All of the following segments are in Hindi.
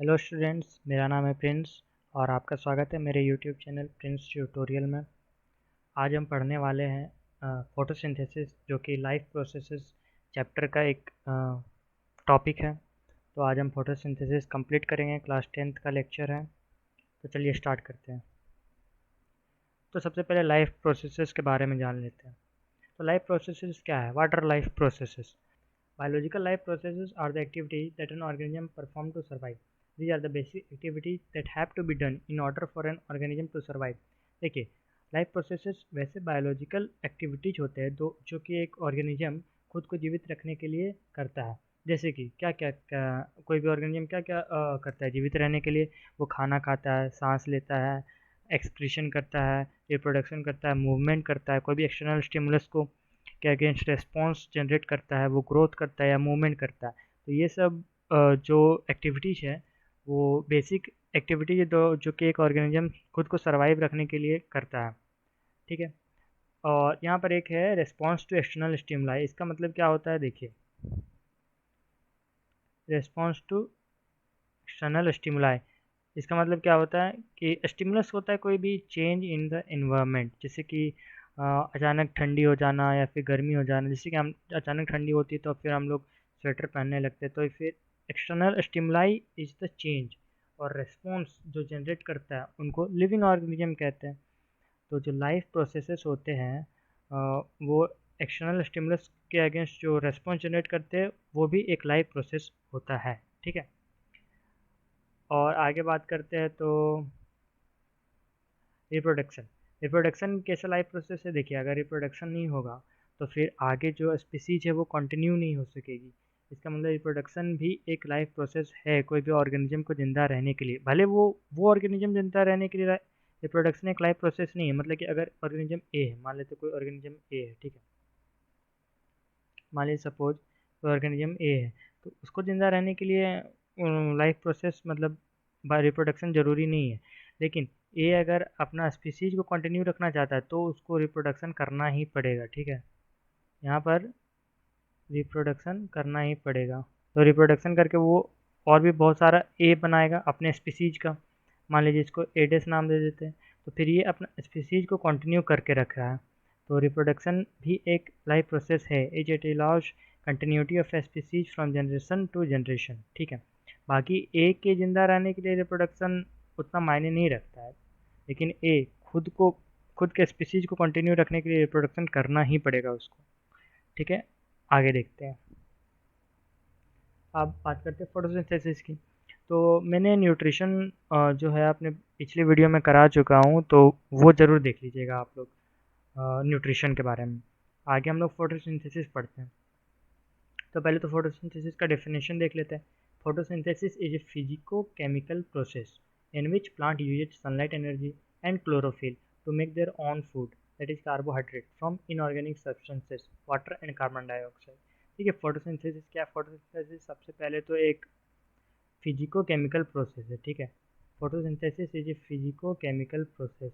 हेलो स्टूडेंट्स, मेरा नाम है प्रिंस और आपका स्वागत है मेरे यूट्यूब चैनल प्रिंस ट्यूटोरियल में। आज हम पढ़ने वाले हैं फोटोसिंथेसिस, जो कि लाइफ प्रोसेसेस चैप्टर का एक टॉपिक है। तो आज हम फोटोसिंथेसिस कंप्लीट करेंगे। क्लास 10th का लेक्चर है। तो चलिए स्टार्ट करते हैं। तो सबसे पहले लाइफ प्रोसेसेस के बारे में जान लेते हैं। तो लाइफ प्रोसेसेस क्या है? What our life processes? Biological life processes are the activities that an organism perform to survive. These are the basic activities that have to be done in order for an organism to survive. देखिए, लाइफ प्रोसेसेस वैसे बायोलॉजिकल एक्टिविटीज होते हैं दो जो कि एक ऑर्गेनिज्म खुद को जीवित रखने के लिए करता है। जैसे कि क्या कोई भी ऑर्गेनिज्म क्या क्या करता है जीवित रहने के लिए। वो खाना खाता है, सांस लेता है, एक्सक्रीशन करता है, रिप्रोडक्शन करता है, मूवमेंट करता है, कोई भी एक्सटर्नल स्टिमुलस को के अगेंस्ट रेस्पॉन्स जनरेट करता है, वो ग्रोथ करता है या मूवमेंट करता है। तो ये सब जो एक्टिविटीज़ है वो बेसिक एक्टिविटीज है जो कि एक ऑर्गेनिज्म खुद को सर्वाइव रखने के लिए करता है। ठीक है। और यहाँ पर एक है रेस्पॉन्स टू एक्सटर्नल स्टिमुलाई। इसका मतलब क्या होता है? देखिए, रेस्पॉन्स टू एक्सटर्नल स्टिमुलाई, इसका मतलब क्या होता है कि स्टिमुलस होता है कोई भी चेंज इन द एनवायरनमेंट। जैसे कि अचानक ठंडी हो जाना या फिर गर्मी हो जाना। जैसे कि हम अचानक ठंडी होती है तो फिर हम लोग स्वेटर पहनने लगते हैं। तो फिर external stimuli is the change, और रेस्पॉन्स जो जनरेट करता है उनको लिविंग ऑर्गेनिज्म कहते हैं। तो जो लाइफ प्रोसेसेस होते हैं वो एक्सटर्नल स्टिमुलस के अगेंस्ट जो रेस्पॉन्स जनरेट करते हैं वो भी एक लाइफ प्रोसेस होता है। ठीक है। और आगे बात करते हैं तो रिप्रोडक्शन। रिप्रोडक्शन कैसा लाइफ प्रोसेस है? देखिए, अगर रिप्रोडक्शन नहीं होगा तो फिर आगे जो स्पीसीज है वो कंटिन्यू नहीं हो सकेगी। इसका मतलब रिप्रोडक्शन भी एक लाइफ प्रोसेस है कोई भी ऑर्गेनिज्म को जिंदा रहने के लिए। भले वो ऑर्गेनिज्म जिंदा रहने के लिए रिप्रोडक्शन एक लाइफ प्रोसेस नहीं है। मतलब कि अगर ऑर्गेनिज्म ए है, मान लेते कोई ऑर्गेनिज्म ए है, ठीक है, मान लीजिए सपोज कोई ऑर्गेनिज्म ए है, तो उसको जिंदा रहने के लिए लाइफ प्रोसेस मतलब रिप्रोडक्शन ज़रूरी नहीं है। लेकिन ए अगर अपना स्पीसीज को कंटिन्यू रखना चाहता है तो उसको रिप्रोडक्शन करना ही पड़ेगा। ठीक है, यहाँ पर रिप्रोडक्शन करना ही पड़ेगा। तो रिप्रोडक्शन करके वो और भी बहुत सारा ए बनाएगा अपने स्पीसीज का। मान लीजिए इसको एडेस नाम दे देते हैं। तो फिर ये अपना स्पीसीज को कंटिन्यू करके रख रहा है। तो रिप्रोडक्शन भी एक लाइफ प्रोसेस है। It allows continuity of a species from generation to generation. ठीक है। बाकी ए के ज़िंदा रहने के लिए रिप्रोडक्शन उतना मायने नहीं रखता है, लेकिन ए खुद के स्पीसीज को कंटिन्यू रखने के लिए रिप्रोडक्शन करना ही पड़ेगा उसको। ठीक है, आगे देखते हैं। अब बात करते हैं फोटोसिंथेसिस की। तो मैंने न्यूट्रिशन जो है अपने पिछले वीडियो में करा चुका हूँ, तो वो ज़रूर देख लीजिएगा आप लोग न्यूट्रिशन के बारे में। आगे हम लोग फोटोसिंथेसिस पढ़ते हैं। तो पहले तो फोटोसिंथेसिस का डेफिनेशन देख लेते हैं। Photosynthesis is a physico chemical process in which plant uses sunlight energy and chlorophyll to make their own food, that is carbohydrate from inorganic substances water and carbon dioxide. ठीक है, फोटोसिंथेसिस क्या? फोटोसिंथेसिस सबसे पहले तो एक फिजिको केमिकल प्रोसेस है। ठीक है, photosynthesis is a physico chemical process.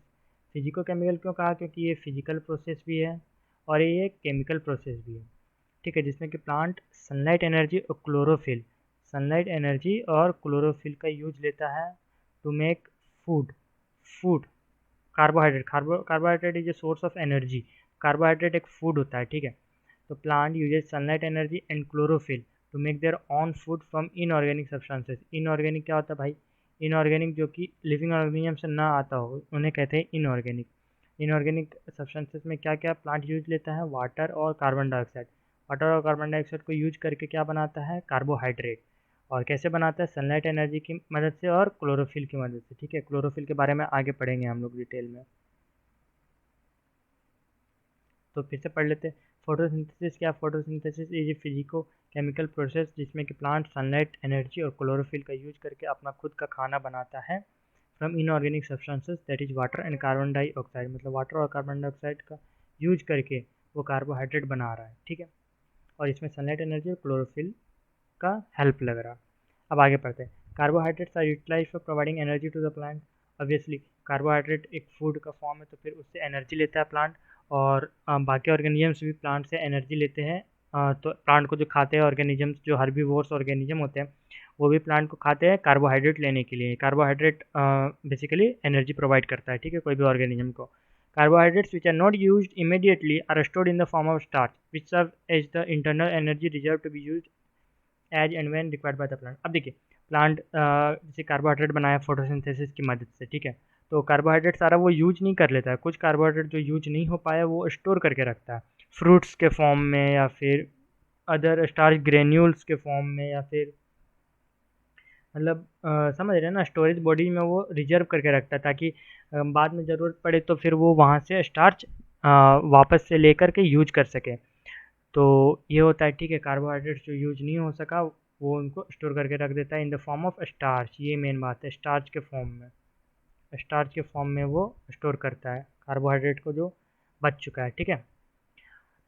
Physico chemical क्यों कहा? क्योंकि ये फिजिकल प्रोसेस भी है और ये एक केमिकल प्रोसेस भी है। ठीक है, जिसमें कि प्लांट सनलाइट एनर्जी और क्लोरोफिल का यूज लेता है to make food food carbohydrate is a source of energy. Carbohydrate एक फूड होता है। ठीक है, तो plant uses sunlight energy and chlorophyll to make their own food from inorganic substances. Inorganic क्या होता है भाई? इनऑर्गेनिक जो कि लिविंग ऑर्गेनिज्म से ना आता हो उन्हें कहते हैं इनऑर्गेनिक। इनऑर्गेनिक सब्सटेंसेस में क्या क्या प्लांट यूज लेता है? वाटर और कार्बन डाइऑक्साइड। वाटर और कार्बन डाइऑक्साइड को यूज करके क्या बनाता है? कार्बोहाइड्रेट। और कैसे बनाता है? सनलाइट एनर्जी की मदद से और क्लोरोफिल की मदद से। ठीक है, क्लोरोफिल के बारे में आगे पढ़ेंगे हम लोग डिटेल में। तो फिर से पढ़ लेते हैं। फोटोसिंथेसिस क्या? Photosynthesis is a physico chemical process जिसमें कि प्लांट सनलाइट एनर्जी और क्लोरोफिल का यूज करके अपना खुद का खाना बनाता है from inorganic substances that is water and carbon dioxide. मतलब वाटर और कार्बन डाइऑक्साइड का यूज करके वो कार्बोहाइड्रेट बना रहा है। ठीक है, और इसमें सनलाइट एनर्जी और क्लोरोफिल का हेल्प लग रहा। अब आगे पढ़ते हैं। Carbohydrates are utilise for providing energy to the plant. Obviously carbohydrate एक फूड का फॉर्म है, तो फिर उससे एनर्जी लेता है प्लांट। और बाकी ऑर्गेनिजम्स भी प्लांट से एनर्जी लेते हैं। तो प्लांट को जो खाते हैं ऑर्गेनिजम्स, जो हर्बीवोर्स ऑर्गेनिज्म होते हैं, वो भी प्लांट को खाते हैं कार्बोहाइड्रेट लेने के लिए। कार्बोहाइड्रेट बेसिकली एनर्जी प्रोवाइड करता है, ठीक है, कोई भी ऑर्गेनिज्म को। Carbohydrates which are not used immediately are stored in the form of starch which serve as the internal energy reserve to be used as and when required by the plant. अब देखिए, प्लांट जैसे कार्बोहाइड्रेट बनाया फोटोसिंथेसिस की मदद से, ठीक है, तो कार्बोहाइड्रेट सारा वो यूज नहीं कर लेता है, कुछ कार्बोहाइड्रेट जो यूज नहीं हो पाया वो स्टोर करके रखता है फ्रूट्स के फॉर्म में, या फिर अदर स्टार्च ग्रेन्यूल्स के फॉर्म में, या फिर मतलब समझ रहे हैं ना, स्टोरेज बॉडी में वो रिजर्व करके रखता है, ताकि बाद में ज़रूरत पड़े तो फिर वो वहाँ से स्टार्च वापस से लेकर के यूज कर सके। तो ये होता है, ठीक है, कार्बोहाइड्रेट्स जो यूज नहीं हो सका वो उनको स्टोर करके रख देता है इन द फॉर्म ऑफ स्टार्च। ये मेन बात है, स्टार्च के फॉर्म में, स्टार्च के फॉर्म में वो स्टोर करता है कार्बोहाइड्रेट को जो बच चुका है, ठीक है,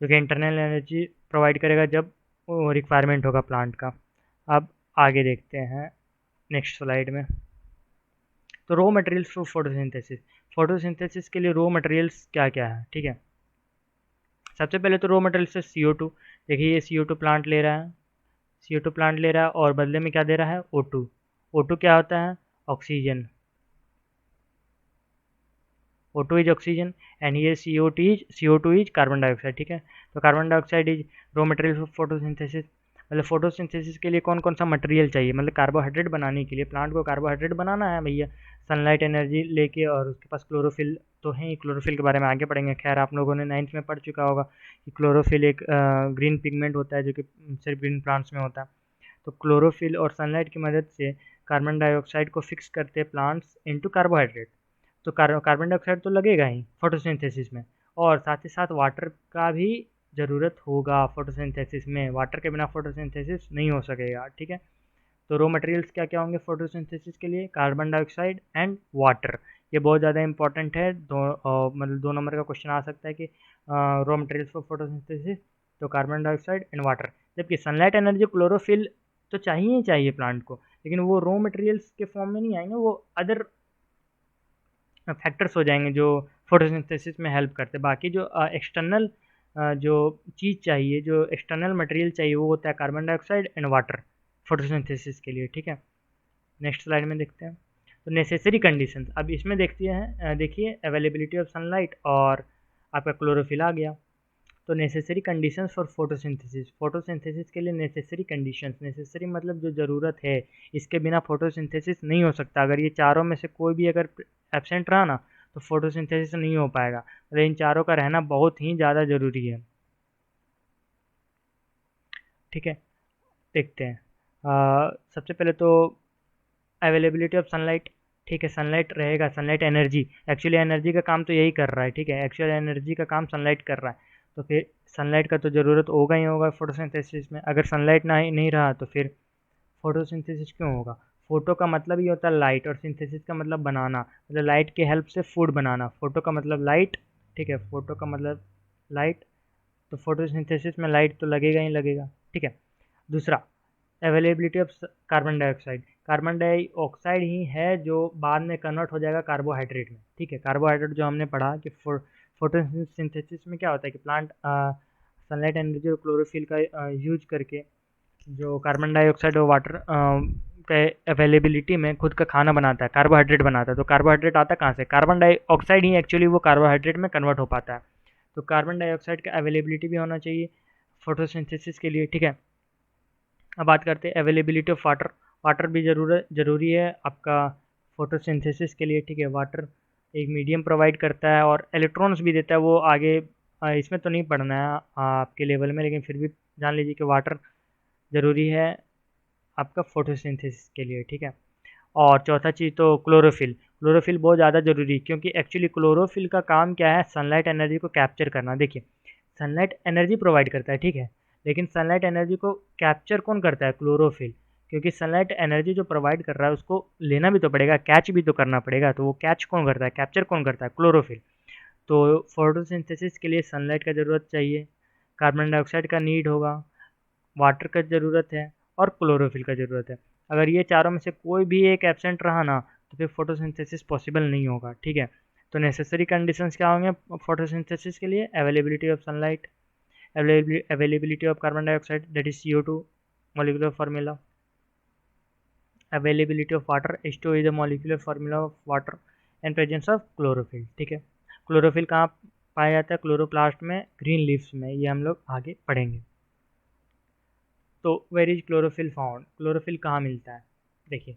जो कि इंटरनल एनर्जी प्रोवाइड करेगा जब रिक्वायरमेंट होगा प्लांट का। अब आगे देखते हैं नेक्स्ट स्लाइड में। तो raw materials for photosynthesis, photosynthesis के लिए रॉ मटेरियल्स क्या क्या है, ठीक है। सबसे पहले तो रॉ मटेरियल्स है CO2। देखिए ये CO2 प्लांट ले रहा है, CO2 प्लांट ले रहा है और बदले में क्या दे रहा है, O2। O2 क्या होता है, oxygen. O2 is oxygen and ये CO2 इज कार्बन डाइऑक्साइड, ठीक है। तो carbon dioxide is raw material for photosynthesis. मतलब फोटोसिंथेसिस के लिए कौन कौन सा मटेरियल चाहिए, मतलब कार्बोहाइड्रेट बनाने के लिए, प्लांट को कार्बोहाइड्रेट बनाना है भैया, सनलाइट एनर्जी लेके, और उसके पास क्लोरोफिल तो है ही, क्लोरोफिल के बारे में आगे पढ़ेंगे। खैर आप लोगों ने 9th में पढ़ चुका होगा कि क्लोरोफिल एक ग्रीन पिगमेंट होता है जो कि सिर्फ ग्रीन प्लांट्स में होता है। तो क्लोरोफिल और सनलाइट की मदद से कार्बन डाइऑक्साइड को फिक्स करते हैं प्लांट्स इनटू कार्बोहाइड्रेट। तो कार्बन डाइऑक्साइड तो लगेगा ही फोटोसिंथेसिस में, और साथ ही साथ वाटर का भी ज़रूरत होगा फोटोसिंथेसिस में, वाटर के बिना फोटोसिंथेसिस नहीं हो सकेगा, ठीक है। तो रॉ मटेरियल्स क्या क्या होंगे फोटोसिंथेसिस के लिए, कार्बन डाइऑक्साइड एंड वाटर। ये बहुत ज़्यादा इंपॉर्टेंट है, मतलब 2 नंबर का क्वेश्चन आ सकता है कि रॉ मटेरियल्स फॉर फोटोसिंथेसिस, तो कार्बन डाइऑक्साइड एंड वाटर। जबकि सनलाइट एनर्जी क्लोरोफिल तो चाहिए ही चाहिए प्लांट को, लेकिन वो रॉ मटेरियल्स के फॉर्म में नहीं आएंगे, वो अदर फैक्टर्स हो जाएंगे जो फोटोसिंथेसिस में हेल्प करते हैं। बाकी जो एक्सटर्नल जो चीज़ चाहिए, जो एक्सटर्नल मटेरियल चाहिए, वो होता है carbon dioxide and water photosynthesis के लिए, ठीक है। नेक्स्ट स्लाइड में देखते हैं। तो नेसेसरी कंडीशंस, अब इसमें देखते हैं, देखिए अवेलेबिलिटी ऑफ सनलाइट और आपका क्लोरोफिल आ गया। तो necessary conditions for photosynthesis, photosynthesis के लिए नेसेसरी कंडीशंस, नेसेसरी मतलब जो ज़रूरत है, इसके बिना फोटोसिंथेसिस नहीं हो सकता। अगर ये चारों में से कोई भी अगर एब्सेंट रहा ना, तो फोटोसिंथेसिस नहीं हो पाएगा। मतलब इन चारों का रहना बहुत ही ज़्यादा ज़रूरी है, ठीक है। देखते हैं, सबसे पहले तो अवेलेबिलिटी ऑफ सनलाइट, ठीक है, सनलाइट रहेगा, सनलाइट एनर्जी, एक्चुअली एनर्जी का काम तो यही कर रहा है, ठीक है, एक्चुअल एनर्जी का काम सनलाइट कर रहा है। तो फिर सनलाइट का तो ज़रूरत होगा ही होगा फोटोसिंथेसिस में। अगर सनलाइट ना ही नहीं रहा तो फिर फोटोसिंथेसिस क्यों होगा। फोटो का मतलब ही होता है लाइट, और सिंथेसिस का मतलब बनाना, मतलब लाइट के हेल्प से फूड बनाना। फोटो का मतलब लाइट, ठीक है, फोटो का मतलब लाइट, तो फोटोसिंथेसिस में लाइट तो लगेगा ही लगेगा, ठीक है। दूसरा, availability of carbon dioxide, carbon dioxide ही है जो बाद में कन्वर्ट हो जाएगा कार्बोहाइड्रेट में, ठीक है। कार्बोहाइड्रेट जो हमने पढ़ा कि फोटोसिंथेसिस में क्या होता है कि प्लांट सनलाइट एनर्जी और क्लोरोफिल का यूज करके जो कार्बन डाइऑक्साइड और वाटर के अवेलेबिलिटी में खुद का खाना बनाता है, कार्बोहाइड्रेट बनाता है। तो कार्बोहाइड्रेट आता कहाँ से, कार्बन डाइऑक्साइड ही एक्चुअली वो कार्बोहाइड्रेट में कन्वर्ट हो पाता है। तो कार्बन डाइऑक्साइड का अवेलेबिलिटी भी होना चाहिए फोटोसिंथेसिस के लिए, ठीक है। अब बात करते हैं अवेलेबिलिटी ऑफ वाटर, वाटर भी ज़रूरी है आपका फोटोसिंथेसिस के लिए, ठीक है। वाटर एक मीडियम प्रोवाइड करता है और इलेक्ट्रॉन्स भी देता है, वो आगे इसमें तो नहीं पढ़ना है आपके लेवल में, लेकिन फिर भी जान लीजिए कि वाटर ज़रूरी है आपका फोटोसिंथेसिस के लिए, ठीक है। और चौथा चीज़ तो क्लोरोफिल, क्लोरोफिल बहुत ज़्यादा ज़रूरी है, क्योंकि एक्चुअली क्लोरोफिल का काम क्या है, सनलाइट एनर्जी को कैप्चर करना। देखिए सनलाइट एनर्जी प्रोवाइड करता है, ठीक है, लेकिन सनलाइट एनर्जी को कैप्चर कौन करता है, क्लोरोफिल। क्योंकि सनलाइट एनर्जी जो प्रोवाइड कर रहा है उसको लेना भी तो पड़ेगा, कैच भी तो करना पड़ेगा, तो वो कैच कौन करता है, कैप्चर कौन करता है, क्लोरोफिल। तो फोटोसिंथेसिस के लिए सनलाइट का ज़रूरत चाहिए, कार्बन डाइऑक्साइड का नीड होगा, वाटर का ज़रूरत है, और क्लोरोफिल का ज़रूरत है। अगर ये चारों में से कोई भी एक एब्सेंट रहा ना, तो फिर फोटोसिंथेसिस पॉसिबल नहीं होगा, ठीक है। तो नेसेसरी कंडीशंस क्या होंगे फोटोसिंथेसिस के लिए, availability of sunlight, availability of carbon dioxide, that is CO2 molecular formula, availability of water, H2O is the molecular formula of water and presence of chlorophyll. ठीक है, क्लोरोफिल कहाँ पाया जाता है? क्लोरोप्लास्ट में, ग्रीन लीव्स में, ये हम लोग आगे पढ़ेंगे। तो where is chlorophyll found? Chlorophyll कहाँ मिलता है? देखिए,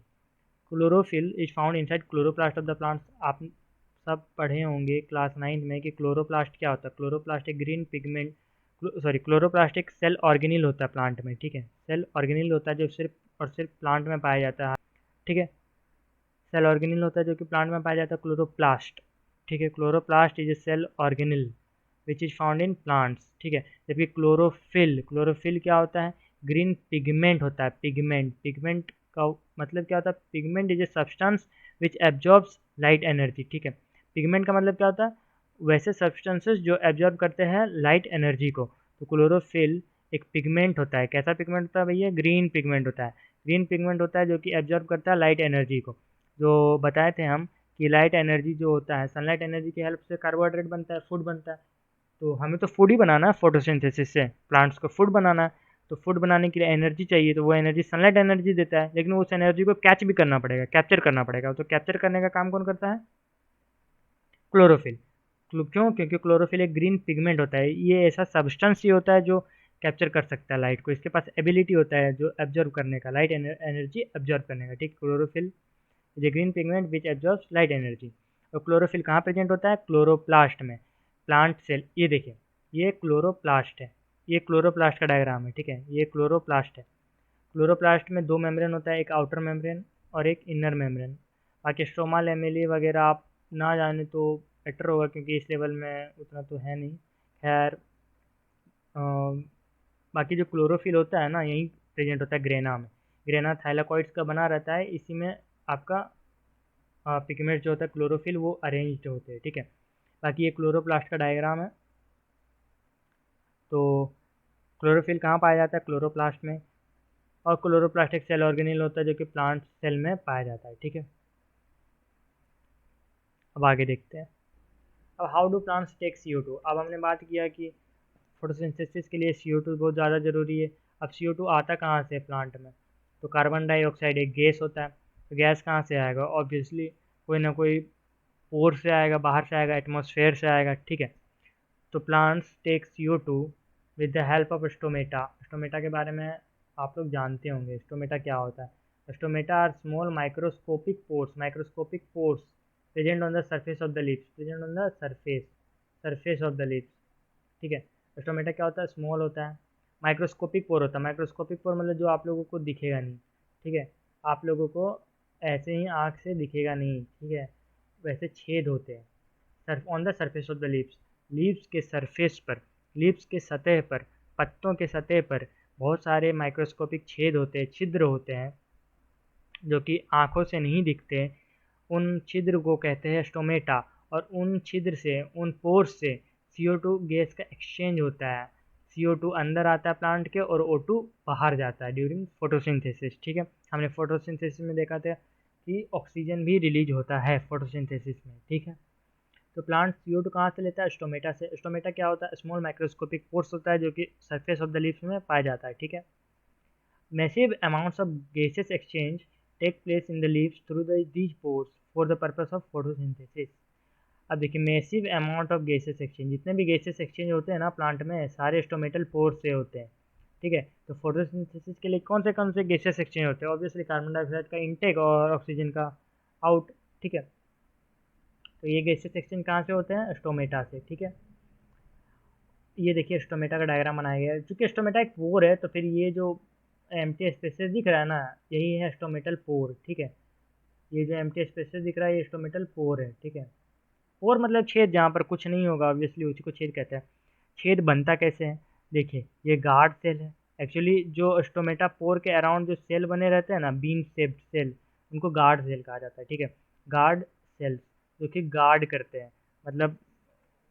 chlorophyll is found inside chloroplast of the plants. आप सब पढ़े होंगे क्लास 9 में कि क्लोरोप्लास्ट क्या होता है। क्लोरोप्लास्ट एक ग्रीन पिगमेंट, सॉरी, क्लोरोप्लास्ट एक सेल ऑर्गेनिल होता है प्लांट में। ठीक है, सेल ऑर्गेनिल होता है जो सिर्फ और सिर्फ प्लांट में पाया जाता है। ठीक है, सेल ऑर्गेनिल होता है जो कि प्लांट में पाया जाता है, क्लोरोप्लास्ट। ठीक है, chloroplast is a cell organelle which is found in plants. ठीक है, जबकि क्लोरोफिल, क्लोरोफिल क्या होता है? ग्रीन पिगमेंट होता है। पिगमेंट, पिगमेंट का मतलब क्या होता है? Pigment is a substance which absorbs light energy. ठीक है, पिगमेंट का मतलब क्या होता है? वैसे सब्सटेंसेस जो एब्जॉर्ब करते हैं लाइट एनर्जी को। तो क्लोरोफिल एक पिगमेंट होता है। कैसा पिगमेंट होता है भैया? ग्रीन पिगमेंट होता है। ग्रीन पिगमेंट होता है जो कि एब्जॉर्ब करता है लाइट एनर्जी को। जो बताए थे हम कि लाइट एनर्जी जो होता है, सनलाइट एनर्जी की हेल्प से कार्बोहाइड्रेट बनता है, फूड बनता है। तो हमें तो फूड ही बनाना है फोटोसिंथेसिस से, प्लांट्स को फूड बनाना है। तो फूड बनाने के लिए एनर्जी चाहिए, तो वो एनर्जी सनलाइट एनर्जी देता है, लेकिन उस एनर्जी को कैच भी करना पड़ेगा, कैप्चर करना पड़ेगा। तो कैप्चर करने का काम कौन करता है? क्लोरोफिल। क्यों? क्योंकि क्लोरोफिल एक ग्रीन पिगमेंट होता है। ये ऐसा सब्सटेंस ही होता है जो कैप्चर कर सकता है लाइट को। इसके पास एबिलिटी होता है जो एब्जॉर्व करने का, लाइट एनर्जी एब्जॉर्व करने का। ठीक, chlorophyll is a green pigment which absorbs light energy. और क्लोरोफिल कहाँ प्रेजेंट होता है? क्लोरोप्लास्ट में, प्लांट सेल। ये देखिए, ये क्लोरोप्लास्ट है, ये क्लोरोप्लास्ट का डायग्राम है। ठीक है, ये क्लोरोप्लास्ट है। क्लोरोप्लास्ट में दो मेम्ब्रेन होता है, एक आउटर मेम्ब्रेन और एक इनर मेम्ब्रेन। बाकी स्ट्रोमा लैमेली वगैरह आप ना जाने तो बेटर होगा, क्योंकि इस लेवल में उतना तो है नहीं। खैर, बाकी जो क्लोरोफिल होता है ना, यही प्रेजेंट होता है ग्रेना में। ग्रेना थाइलाकॉइड्स का बना रहता है, इसी में आपका पिगमेंट जो होता है क्लोरोफिल वो अरेंज्ड होते हैं। ठीक है, बाकी ये क्लोरोप्लास्ट का डायग्राम है। तो क्लोरोफिल कहाँ पाया जाता है? क्लोरोप्लास्ट में। और क्लोरोप्लास्ट एक सेल ऑर्गेनिल होता है जो कि प्लांट सेल में पाया जाता है। ठीक है, अब आगे देखते हैं। अब how do plants take CO2? अब हमने बात किया कि फोटोसिंथेसिस के लिए CO2 बहुत ज़्यादा ज़रूरी है। अब CO2 आता कहाँ से प्लांट में? तो कार्बन डाइऑक्साइड एक गैस होता है। तो गैस कहाँ से आएगा? ऑब्वियसली कोई ना कोई पोर से आएगा, बाहर से आएगा, एटमॉस्फेयर से आएगा। ठीक है, तो plants take CO2 with the help of stomata. Stomata के बारे में आप लोग जानते होंगे, स्टोमेटा क्या होता है? Stomata are small microscopic pores present on the surface of the lips, present on the surface of the lips. ठीक है, स्टोमेटा क्या होता है? स्मॉल होता है, माइक्रोस्कोपिक पोर होता है। माइक्रोस्कोपिक पोर मतलब जो आप लोगों को दिखेगा नहीं। ठीक है, आप लोगों को ऐसे ही आँख से दिखेगा नहीं। ठीक है, वैसे छेद होते हैं Surf on the surface of the leaves. Leaves के सरफेस पर, लीव्स के सतह पर, पत्तों के सतह पर बहुत सारे माइक्रोस्कोपिक छेद होते हैं, छिद्र होते हैं, जो कि आँखों से नहीं दिखते। उन छिद्र को कहते हैं स्टोमेटा। और उन छिद्र से, उन पोर्स से CO2 गैस का एक्सचेंज होता है। CO2 अंदर आता है प्लांट के और O2 बाहर जाता है ड्यूरिंग फोटोसिंथेसिस। ठीक है, हमने फोटोसिंथेसिस में देखा था कि ऑक्सीजन भी रिलीज होता है फोटोसिंथेसिस में। ठीक है, तो प्लांट CO2 कहाँ से लेता है? स्टोमेटा से। स्टोमेटा क्या होता है? स्मॉल माइक्रोस्कोपिक पोर्स होता है जो कि सरफेस ऑफ द लीव्स में पाया जाता है। ठीक है, massive amounts of gases exchange take place in the leaves through these pores for the purpose of photosynthesis. अब देखिए, massive amount of gases exchange, जितने भी गैसेस एक्सचेंज होते हैं ना प्लांट में, सारे स्टोमेटल पोर्स से होते हैं। ठीक है, तो फोटोसिंथेसिस के लिए कौन से गैसेस एक्सचेंज होते हैं? ऑब्वियसली कार्बन डाइऑक्साइड का इनटेक और ऑक्सीजन का आउट। ठीक है, तो ये गैसेस एक्सचेंज कहाँ से होते हैं? स्टोमेटा से। ठीक है, ये देखिए स्टोमेटा का डायग्राम बनाया गया है। चूंकि स्टोमेटा एक पोर है, तो फिर ये जो एम्प्टी स्पेसेस दिख रहा है ना, यही है स्टोमेटल पोर। ठीक है, ये जो एम्प्टी स्पेसेस दिख रहा है ये स्टोमेटल पोर है। ठीक है, पोर मतलब छेद, जहाँ पर कुछ नहीं होगा, ऑब्वियसली उसी को छेद कहते हैं। छेद बनता कैसे है? देखिए, ये गार्ड सेल है। एक्चुअली जो स्टोमेटा पोर के अराउंड जो सेल बने रहते हैं ना, बीन शेप्ड सेल, उनको गार्ड सेल कहा जाता है। ठीक है, गार्ड सेल्स जो कि गार्ड करते हैं, मतलब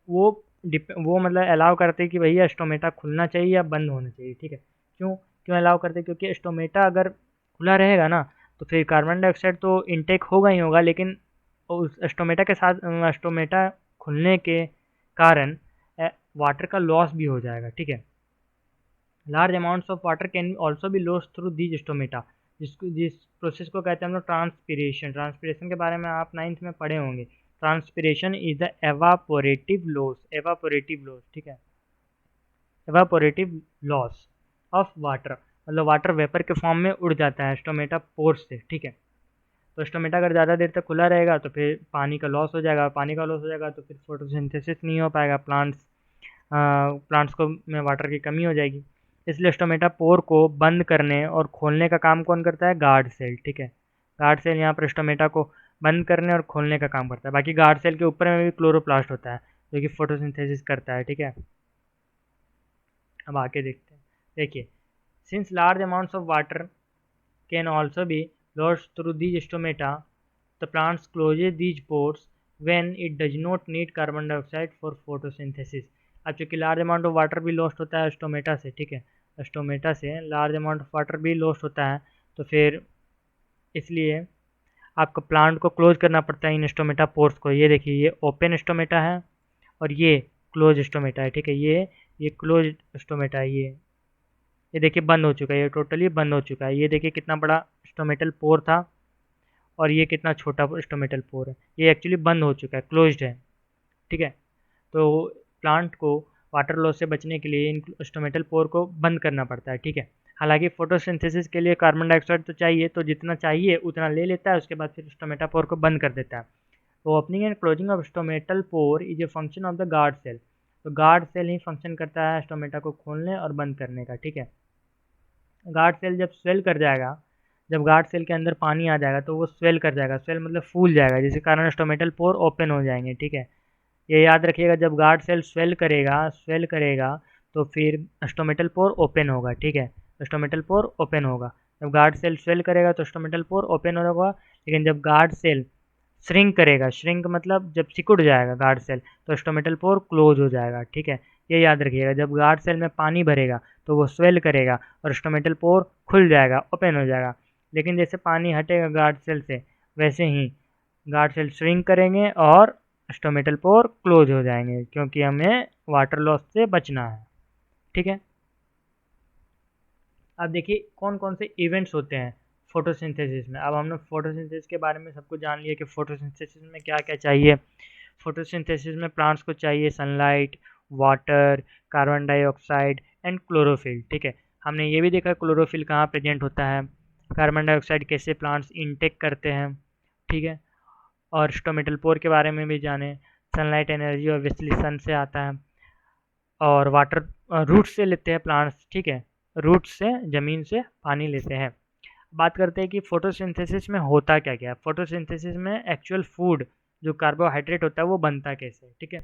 वो वो मतलब अलाउ करते हैं कि भैया स्टोमेटा खुलना चाहिए या बंद होना चाहिए। ठीक है, क्यों क्यों अलाउ करते हैं? क्योंकि स्टोमेटा अगर खुला रहेगा ना, तो फिर कार्बन डाइऑक्साइड तो इनटेक होगा ही होगा, लेकिन उस स्टोमेटा के साथ स्टोमेटा खुलने के कारण वाटर का लॉस भी हो जाएगा। ठीक है, large amounts of water can also be lost through these stomata, जिस प्रोसेस को कहते हैं हम लोग ट्रांसपिरेशन। ट्रांसपिरेशन के बारे में आप 9th में पढ़े होंगे। Transpiration is the evaporative loss, evaporative loss, ठीक है, एवापोरेटिव लॉस ऑफ वाटर, मतलब वाटर वेपर के फॉर्म में उड़ जाता है स्टोमेटा पोर्स से, ठीक है। तो स्टोमेटा अगर ज़्यादा देर तक खुला रहेगा तो फिर पानी का लॉस हो जाएगा, पानी का लॉस हो जाएगा तो फिर फोटोसिंथेसिस नहीं हो पाएगा, प्लांट्स को में वाटर की कमी हो जाएगी। इसलिए स्टोमेटा पोर को बंद करने और खोलने का काम कौन करता है? गार्ड सेल, ठीक है। गार्ड सेल यहाँ पर स्टोमेटा को बंद करने और खोलने का काम करता है। बाकी गार्ड सेल के ऊपर में भी क्लोरोप्लास्ट होता है जो कि फोटोसिंथेसिस करता है, ठीक है। अब आगे देखते हैं, देखिए, since large amounts of water can also be lost through these stomata, the plants closes these pores when it does not need carbon dioxide for photosynthesis. अब चूँकि लार्ज अमाउंट ऑफ वाटर भी लॉस्ट होता है स्टोमेटा से, ठीक है, स्टोमेटा से लार्ज अमाउंट ऑफ वाटर भी लॉस्ट होता है, तो फिर इसलिए आपको प्लांट को क्लोज करना पड़ता है इन स्टोमेटा पोर्स को। ये देखिए, ये ओपन स्टोमेटा है और ये क्लोज स्टोमेटा है, ठीक है। ये क्लोज स्टोमेटा है, ये देखिए बंद हो चुका है, ये टोटली बंद हो चुका है। ये देखिए कितना बड़ा स्टोमेटल पोर था और ये कितना छोटा स्टोमेटल पोर है, ये एक्चुअली बंद हो चुका है, क्लोज्ड है, ठीक है। तो प्लांट को वाटर लॉस से बचने के लिए इन स्टोमेटल पोर को बंद करना पड़ता है, ठीक है। हालांकि फोटोसिंथेसिस के लिए कार्बन डाइऑक्साइड तो चाहिए, तो जितना चाहिए उतना ले लेता है, उसके बाद फिर स्टोमेटा पोर को बंद कर देता है। तो opening and closing of stomatal pore is a function of the guard cell. तो गार्ड सेल ही फंक्शन करता है स्टोमेटा को खोलने और बंद करने का, ठीक है। गार्ड सेल जब स्वेल कर जाएगा, जब गार्ड सेल के अंदर पानी आ जाएगा तो वो स्वेल कर जाएगा, स्वेल मतलब फूल जाएगा, जिसके कारण स्टोमेटल पोर ओपन हो जाएंगे, ठीक है। ये याद रखिएगा, जब गार्ड सेल स्वेल करेगा तो फिर स्टोमेटल पोर ओपन होगा, ठीक है। स्टोमेटल पोर ओपन होगा, जब गार्ड सेल स्वेल करेगा तो स्टोमेटल पोर ओपन होगा। लेकिन जब गार्ड सेल श्रिंक करेगा, श्रिंक मतलब जब सिकुड़ जाएगा गार्ड सेल, तो स्टोमेटल पोर क्लोज हो जाएगा, ठीक है। ये याद रखिएगा, जब गार्ड सेल में पानी भरेगा तो वो स्वेल करेगा और स्टोमेटल पोर खुल जाएगा, ओपन हो जाएगा। लेकिन जैसे पानी हटेगा गार्ड सेल से, वैसे ही गार्ड सेल श्रिंक करेंगे और स्टोमेटल पोर क्लोज हो जाएंगे, क्योंकि हमें वाटर लॉस से बचना है, ठीक है। अब देखिए कौन कौन से इवेंट्स होते हैं फोटोसिंथेसिस में। अब हमने फोटोसिंथेसिस के बारे में सबको जान लिया कि फोटोसिंथेसिस में क्या क्या चाहिए। फोटोसिंथेसिस में प्लांट्स को चाहिए sunlight, water, carbon dioxide and chlorophyll, ठीक है। हमने ये भी देखा क्लोरोफिल कहाँ प्रेजेंट होता है, कार्बन डाइऑक्साइड कैसे प्लांट्स इनटेक करते हैं, ठीक है। और स्टोमेटल पोर के बारे में भी जाने, सनलाइट एनर्जी ऑब्वियसली सन से आता है, और वाटर रूट से लेते हैं प्लांट्स, ठीक है, रूट से ज़मीन से पानी लेते हैं। बात करते हैं कि फोटोसिंथेसिस में होता क्या क्या है। फोटोसिंथेसिस में एक्चुअल फूड जो कार्बोहाइड्रेट होता है वो बनता कैसे, ठीक है।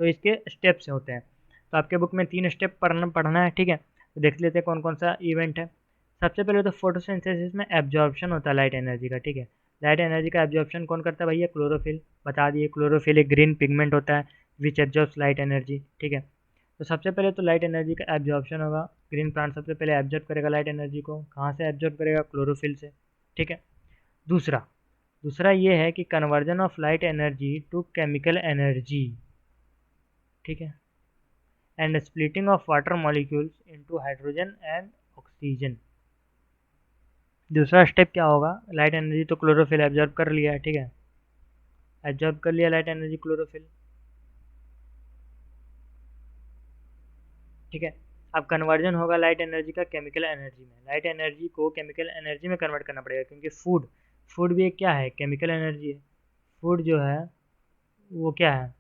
तो इसके स्टेप्स होते हैं, तो आपके बुक में 3 स्टेप पढ़ना है, ठीक है। तो देख लेते हैं कौन कौन सा इवेंट है। सबसे पहले तो फोटोसिंथेसिस में एब्जॉर्प्शन होता है लाइट एनर्जी का, ठीक है। लाइट एनर्जी का एब्जॉर्प्शन कौन करता है भैया? क्लोरोफिल, बता दिए। क्लोरोफिल एक ग्रीन पिगमेंट होता है विच एब्जॉर्ब्स लाइट एनर्जी, ठीक है। तो सबसे पहले तो लाइट एनर्जी का एब्जॉर्प्शन होगा, ग्रीन प्लांट सबसे पहले एब्जॉर्ब करेगा लाइट एनर्जी को, कहाँ से एब्जॉर्ब करेगा? क्लोरोफिल से, ठीक है। दूसरा ये है कि conversion of light energy to chemical energy, ठीक है, and splitting of water molecules into hydrogen and oxygen. दूसरा स्टेप क्या होगा? लाइट एनर्जी तो क्लोरोफिल एब्जॉर्ब कर लिया है, ठीक है, एब्जॉर्ब कर लिया लाइट एनर्जी क्लोरोफिल, ठीक है। अब कन्वर्जन होगा लाइट एनर्जी का केमिकल एनर्जी में, लाइट एनर्जी को केमिकल एनर्जी में कन्वर्ट करना पड़ेगा, क्योंकि फूड भी एक क्या है? केमिकल एनर्जी है। फूड जो है वो क्या है?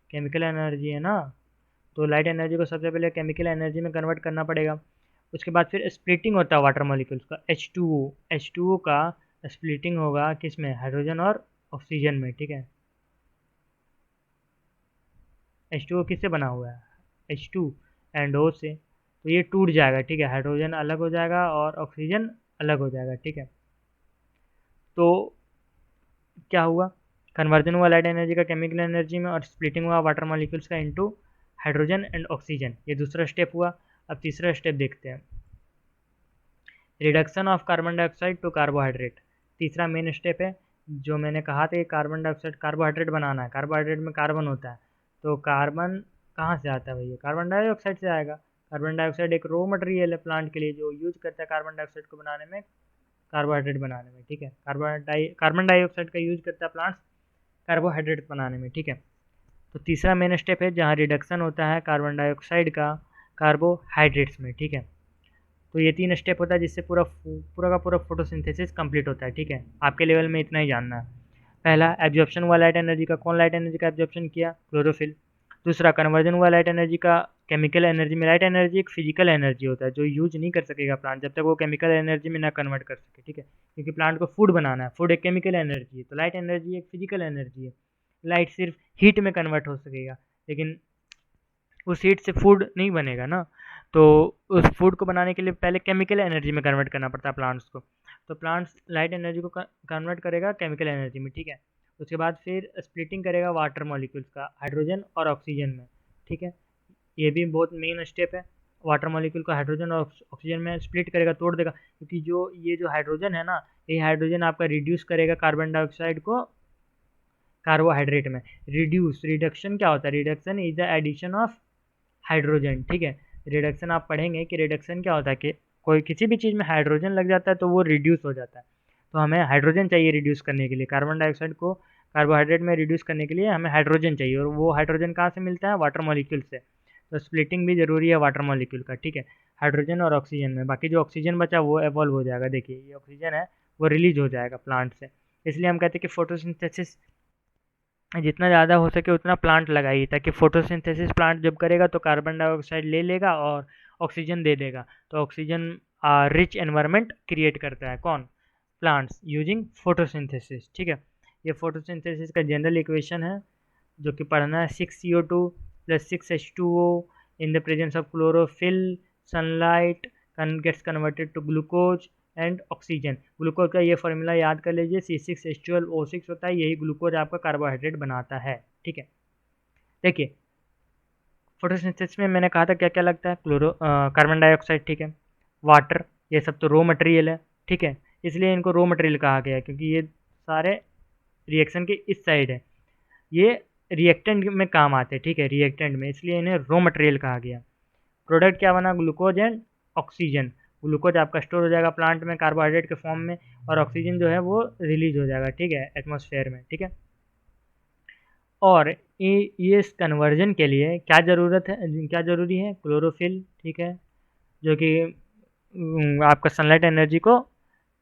केमिकल एनर्जी है ना। तो लाइट एनर्जी को सबसे पहले केमिकल एनर्जी में कन्वर्ट करना पड़ेगा। उसके बाद फिर स्प्लिटिंग होता है वाटर मॉलिक्यूल्स का, H2O का स्प्लिटिंग होगा किस में? हाइड्रोजन और ऑक्सीजन में, ठीक है। H2O किससे बना हुआ है? H2 एंड O से, तो ये टूट जाएगा, ठीक है, हाइड्रोजन अलग हो जाएगा और ऑक्सीजन अलग हो जाएगा, ठीक है। तो क्या हुआ? कन्वर्जन हुआ लाइट एनर्जी का केमिकल एनर्जी में और स्प्लिटिंग हुआ वाटर मॉलिक्यूल्स का इनटू हाइड्रोजन एंड ऑक्सीजन, ये दूसरा स्टेप हुआ। अब तीसरा स्टेप देखते हैं, reduction of carbon dioxide to carbohydrate. तीसरा मेन स्टेप है, जो मैंने कहा था कि कार्बन डाइऑक्साइड कार्बोहाइड्रेट बनाना है, कार्बोहाइड्रेट में कार्बन होता है, तो कार्बन कहाँ से आता है भैया? कार्बन डाइऑक्साइड से आएगा। कार्बन डाइऑक्साइड एक रॉ मटेरियल है प्लांट के लिए जो यूज करता है कार्बन डाइऑक्साइड को बनाने में, कार्बोहाइड्रेट बनाने में, ठीक है। कार्बन डाइऑक्साइड का यूज करता है प्लांट्स कार्बोहाइड्रेट बनाने में, ठीक है। तो तीसरा मेन स्टेप है जहाँ रिडक्शन होता है कार्बन डाइऑक्साइड का कार्बोहाइड्रेट्स में, ठीक है। तो ये 3 स्टेप होता है जिससे पूरा का पूरा फोटोसिंथेसिस कंप्लीट होता है, ठीक है। आपके लेवल में इतना ही जानना है। पहला एब्जॉर्प्शन हुआ लाइट एनर्जी का, कौन लाइट एनर्जी का एब्जॉर्प्शन किया? क्लोरोफिल। दूसरा कन्वर्जन हुआ लाइट एनर्जी का केमिकल एनर्जी में। लाइट एनर्जी एक फिजिकल एनर्जी होता है जो यूज नहीं कर सकेगा प्लांट जब तक वो केमिकल एनर्जी में ना कन्वर्ट कर सके, ठीक है। क्योंकि प्लांट को फूड बनाना है, फूड एक केमिकल एनर्जी है, तो लाइट एनर्जी एक फिजिकल एनर्जी है। लाइट सिर्फ हीट में कन्वर्ट हो सकेगा, लेकिन उस हीट से फूड नहीं बनेगा ना, तो उस फूड को बनाने के लिए पहले केमिकल एनर्जी में कन्वर्ट करना पड़ता है प्लांट्स को। तो प्लांट्स लाइट एनर्जी को कन्वर्ट करेगा केमिकल एनर्जी में, ठीक है। उसके बाद फिर स्प्लिटिंग करेगा वाटर मॉलिक्यूल्स का हाइड्रोजन और ऑक्सीजन में, ठीक है। ये भी बहुत मेन स्टेप है। वाटर मॉलिक्यूल को हाइड्रोजन और ऑक्सीजन में स्प्लिट करेगा, तोड़ देगा, क्योंकि जो हाइड्रोजन है ना, ये हाइड्रोजन आपका रिड्यूस करेगा कार्बन डाइऑक्साइड को कार्बोहाइड्रेट में। रिडक्शन क्या होता है? Reduction is the addition of hydrogen, ठीक है। रिडक्शन आप पढ़ेंगे कि रिडक्शन क्या होता है कि कोई किसी भी चीज़ में हाइड्रोजन लग जाता है तो वो रिड्यूस हो जाता है। तो हमें हाइड्रोजन चाहिए रिड्यूस करने के लिए, कार्बन डाइऑक्साइड को कार्बोहाइड्रेट में रिड्यूस करने के लिए हमें हाइड्रोजन चाहिए, और वो हाइड्रोजन कहाँ से मिलता है? वाटर मॉलिक्यूल से। तो स्प्लिटिंग भी ज़रूरी है वाटर मॉलिक्यूल का, ठीक है, हाइड्रोजन और ऑक्सीजन में। बाकी जो ऑक्सीजन बचा वो एवॉल्व हो जाएगा। देखिए ये ऑक्सीजन है वो रिलीज हो जाएगा प्लांट से। इसलिए हम कहते हैं कि फोटोसिंथेसिस जितना ज़्यादा हो सके उतना प्लांट लगाइए, ताकि फोटोसिंथेसिस प्लांट जब करेगा तो कार्बन डाइऑक्साइड ले लेगा और ऑक्सीजन दे देगा। तो ऑक्सीजन रिच एनवायरनमेंट क्रिएट करता है कौन? प्लांट्स यूजिंग फोटोसिंथेसिस, ठीक है। ये फोटोसिंथेसिस का जनरल इक्वेशन है जो कि पढ़ना है। 6CO2 + 6H2O in the presence of chlorophyll sunlight gets converted to glucose and oxygen. Glucose का ये फार्मूला याद कर लीजिए, C6H12O6 होता है, यही ग्लूकोज आपका कार्बोहाइड्रेट बनाता है, ठीक है। देखिए फोटोसिंथेसिस में मैंने कहा था क्या क्या लगता है? कार्बन डाइऑक्साइड, ठीक है, वाटर, ये सब तो रॉ मटेरियल है, ठीक है। इसलिए इनको रॉ मटेरियल कहा गया है क्योंकि ये सारे रिएक्शन के इस साइड है, ये रिएक्टेंट में काम आते हैं, ठीक है, रिएक्टेंट में, इसलिए इन्हें रॉ मटेरियल कहा गया। प्रोडक्ट क्या बना? Glucose and oxygen. ग्लूकोज आपका स्टोर हो जाएगा प्लांट में कार्बोहाइड्रेट के फॉर्म में, और ऑक्सीजन जो है वो रिलीज हो जाएगा, ठीक है, एटमॉस्फेयर में, ठीक है। और ये इस कन्वर्जन के लिए क्या ज़रूरत है, क्या ज़रूरी है? क्लोरोफिल, ठीक है, जो कि आपका सनलाइट एनर्जी को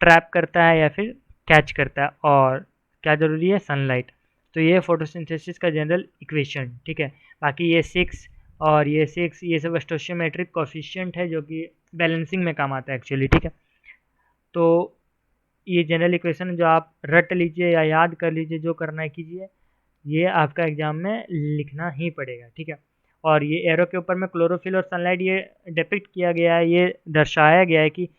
ट्रैप करता है या फिर कैच करता है, और क्या ज़रूरी है? सनलाइट। तो ये फोटोसिंथेसिस का जनरल इक्वेशन, ठीक है। बाकी ये 6 और ये 6 ये सब स्टोशियोमेट्रिक कोफिशिएंट है जो कि बैलेंसिंग में काम आता है एक्चुअली, ठीक है। तो ये जनरल इक्वेशन जो आप रट लीजिए या याद कर लीजिए, जो करना है कीजिए, ये आपका एग्जाम में लिखना ही पड़ेगा, ठीक है। और ये एरो के ऊपर में क्लोरोफिल और सनलाइट ये डिपिक्ट किया गया है, ये दर्शाया गया है कि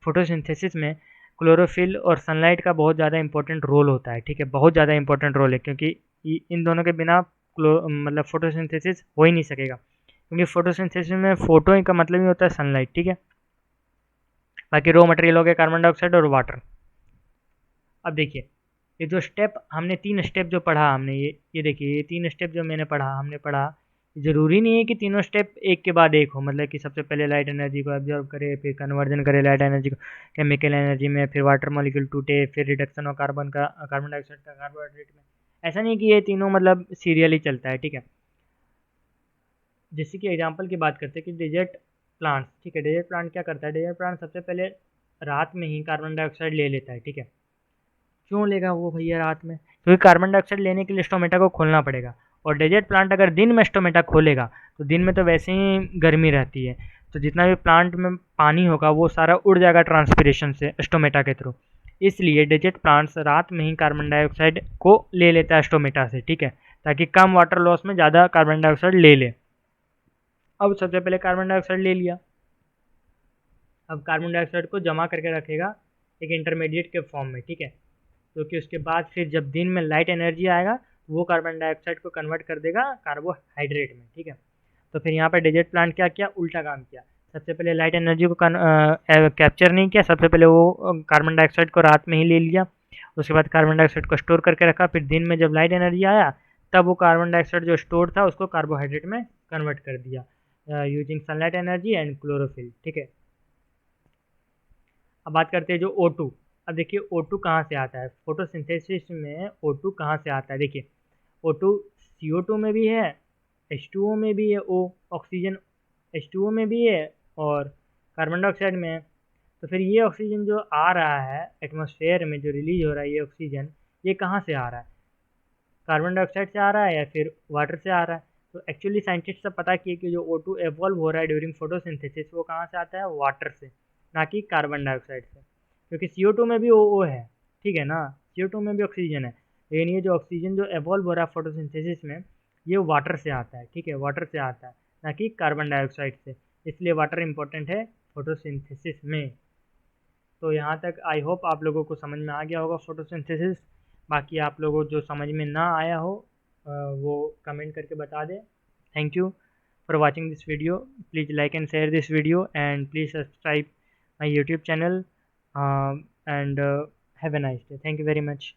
फोटोसिंथेसिस में क्लोरोफिल और सनलाइट का बहुत ज़्यादा इंपॉर्टेंट रोल होता है, ठीक है, बहुत ज़्यादा इंपॉर्टेंट रोल है, क्योंकि इन दोनों के बिना मतलब फोटोसिंथेसिस हो ही नहीं सकेगा, क्योंकि फोटोसिंथेसिस में फोटो का मतलब ही होता है सनलाइट, ठीक है। बाकी रॉ मटेरियल हो गया कार्बन डाइऑक्साइड और वाटर। अब देखिए ये जो स्टेप हमने 3 स्टेप जो पढ़ा हमने, ये देखिए ये 3 स्टेप जो हमने पढ़ा, ज़रूरी नहीं है कि तीनों स्टेप एक के बाद एक हो, मतलब कि सबसे पहले लाइट एनर्जी को एब्जॉर्ब करे, फिर कन्वर्जन करे लाइट एनर्जी को केमिकल एनर्जी में, फिर वाटर मॉलिक्यूल टूटे, फिर रिडक्शन ऑफ कार्बन डाइऑक्साइड का कार्बोहाइड्रेट में। ऐसा नहीं कि ये तीनों मतलब सीरियली चलता है, ठीक है। जैसे कि एग्जाम्पल की बात करते हैं कि डेजर्ट प्लांट्स, ठीक है, डेजर्ट प्लांट क्या करता है? डेजर्ट प्लांट सबसे पहले रात में ही कार्बन डाइऑक्साइड ले लेता है, ठीक है। क्यों लेगा वो भैया रात में? क्योंकि कार्बन डाइऑक्साइड लेने के लिए स्टोमेटा को खोलना पड़ेगा, और डेजर्ट प्लांट अगर दिन में स्टोमेटा खोलेगा तो दिन में तो वैसे ही गर्मी रहती है, तो जितना भी प्लांट में पानी होगा वो सारा उड़ जाएगा ट्रांसपिरेशन से स्टोमेटा के थ्रू। इसलिए डेजर्ट प्लांट्स रात में ही कार्बन डाइऑक्साइड को ले लेता है स्टोमेटा से, ठीक है, ताकि कम वाटर लॉस में ज़्यादा कार्बन डाइऑक्साइड ले ले। अब सबसे पहले कार्बन डाइऑक्साइड ले लिया, अब कार्बन डाइऑक्साइड को जमा करके रखेगा एक इंटरमीडिएट के फॉर्म में, ठीक है, क्योंकि उसके बाद फिर जब दिन में लाइट एनर्जी आएगा वो कार्बन डाइऑक्साइड को कन्वर्ट कर देगा कार्बोहाइड्रेट में, ठीक है। तो फिर यहाँ पर डेजर्ट प्लांट क्या किया? उल्टा काम किया। सबसे पहले लाइट एनर्जी को कैप्चर नहीं किया, सबसे पहले वो कार्बन डाइऑक्साइड को रात में ही ले लिया, उसके बाद कार्बन डाइऑक्साइड को स्टोर करके रखा, फिर दिन में जब लाइट एनर्जी आया तब वो कार्बन डाइऑक्साइड जो स्टोर था उसको कार्बोहाइड्रेट में कन्वर्ट कर दिया। Using sunlight energy and chlorophyll. ठीक है, अब बात करते हैं जो O2। अब देखिए O2 कहाँ से आता है, फोटोसिंथेसिस में O2 कहाँ से आता है। देखिए O2 CO2 में भी है, H2O में भी है, O ऑक्सीजन H2O में भी है और कार्बन डाइऑक्साइड में है। तो फिर ये ऑक्सीजन जो आ रहा है एटमॉस्फेयर में, जो रिलीज हो रहा है ये ऑक्सीजन, ये कहाँ से आ रहा है, कार्बन डाइऑक्साइड से आ रहा है या फिर वाटर से आ रहा है। तो एक्चुअली साइंटिस्ट सब पता किए कि जो O2 एवॉल्व हो रहा है ड्यूरिंग फोटोसिंथेसिस वो कहाँ से आता है, वाटर से, ना कि कार्बन डाइऑक्साइड से, क्योंकि CO2 में भी O है, ठीक है ना, CO2 में भी ऑक्सीजन है, लेकिन ये जो ऑक्सीजन जो एवॉल्व हो रहा है फोटोसिंथेसिस में ये वाटर से आता है। ठीक है, वाटर से आता है, ना कि कार्बन डाइऑक्साइड से, इसलिए वाटर इंपॉर्टेंट है फोटोसिंथेसिस में। तो यहाँ तक आई होप आप लोगों को समझ में आ गया होगा फोटोसिंथेसिस। बाकी आप लोगों को जो समझ में ना आया हो वो कमेंट करके बता दें। Thank you for watching this video. Please like and share this video and please subscribe my YouTube channel and have a nice day. Thank you very much.